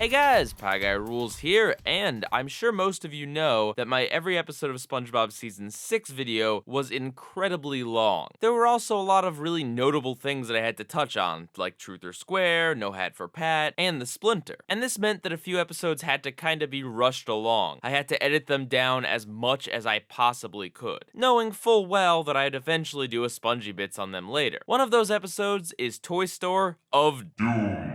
Hey guys, PIEGUYRULZ here, and I'm sure most of you know that my every episode of SpongeBob Season 6 video was incredibly long. There were also a lot of really notable things that I had to touch on, like Truth or Square, No Hat for Pat, and the Splinter. And this meant that a few episodes had to kinda be rushed along. I had to edit them down as much as I possibly could, knowing full well that I'd eventually do a Spongy Bits on them later. One of those episodes is Toy Store of Doom.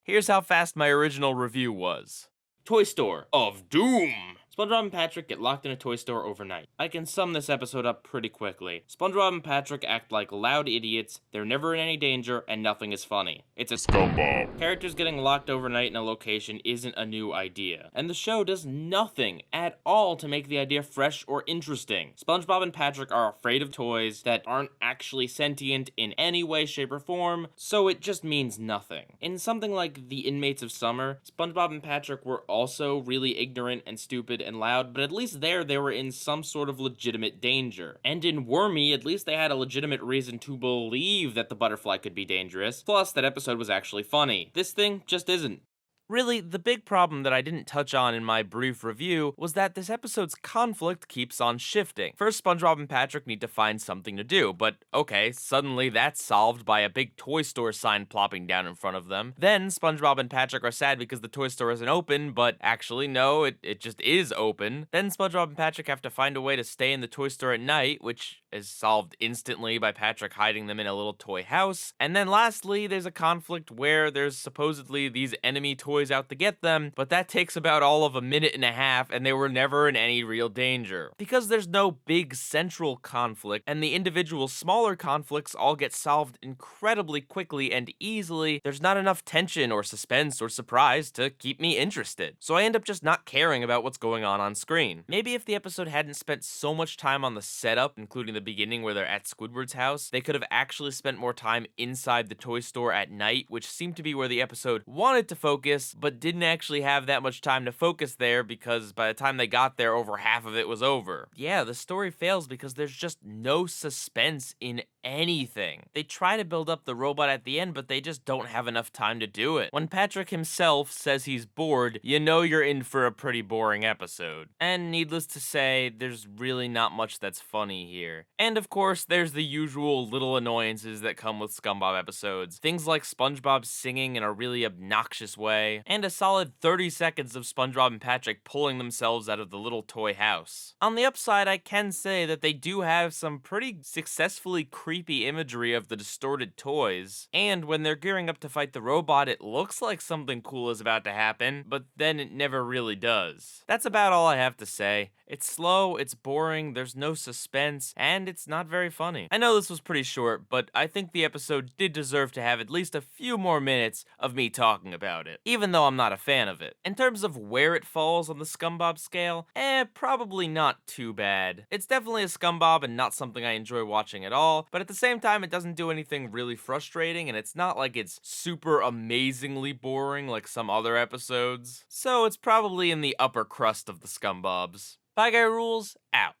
Here's how fast my original review was. Toy Store of Doom. SpongeBob and Patrick get locked in a toy store overnight. I can sum this episode up pretty quickly. SpongeBob and Patrick act like loud idiots, they're never in any danger, and nothing is funny. It's a ScumBob. Characters getting locked overnight in a location isn't a new idea, and the show does nothing at all to make the idea fresh or interesting. SpongeBob and Patrick are afraid of toys that aren't actually sentient in any way, shape, or form, so it just means nothing. In something like The Inmates of Summer, SpongeBob and Patrick were also really ignorant and stupid and loud, but at least there they were in some sort of legitimate danger. And in Wormy, at least they had a legitimate reason to believe that the butterfly could be dangerous, plus that episode was actually funny. This thing just isn't. Really, the big problem that I didn't touch on in my brief review was that this episode's conflict keeps on shifting. First, SpongeBob and Patrick need to find something to do, but okay, suddenly that's solved by a big toy store sign plopping down in front of them. Then, SpongeBob and Patrick are sad because the toy store isn't open, but actually no, it just is open. Then SpongeBob and Patrick have to find a way to stay in the toy store at night, which is solved instantly by Patrick hiding them in a little toy house. And then lastly, there's a conflict where there's supposedly these enemy toys out to get them, but that takes about all of a minute and a half, and they were never in any real danger. Because there's no big central conflict, and the individual smaller conflicts all get solved incredibly quickly and easily, there's not enough tension or suspense or surprise to keep me interested. So I end up just not caring about what's going on screen. Maybe if the episode hadn't spent so much time on the setup, including the beginning where they're at Squidward's house, they could have actually spent more time inside the toy store at night, which seemed to be where the episode wanted to focus, but didn't actually have that much time to focus there because by the time they got there, over half of it was over. Yeah, the story fails because there's just no suspense in anything. They try to build up the robot at the end, but they just don't have enough time to do it. When Patrick himself says he's bored, you know you're in for a pretty boring episode. And needless to say, there's really not much that's funny here. And of course, there's the usual little annoyances that come with ScumBob episodes. Things like SpongeBob singing in a really obnoxious way, and a solid 30 seconds of SpongeBob and Patrick pulling themselves out of the little toy house. On the upside, I can say that they do have some pretty successfully creepy imagery of the distorted toys, and when they're gearing up to fight the robot, it looks like something cool is about to happen, but then it never really does. That's about all I have to say. It's slow, it's boring, there's no suspense, and it's not very funny. I know this was pretty short, but I think the episode did deserve to have at least a few more minutes of me talking about it, even though I'm not a fan of it. In terms of where it falls on the ScumBob scale, probably not too bad. It's definitely a ScumBob and not something I enjoy watching at all, but at the same time it doesn't do anything really frustrating, and it's not like it's super amazingly boring like some other episodes. So it's probably in the upper crust of the ScumBobs. PIEGUYRULZ, out.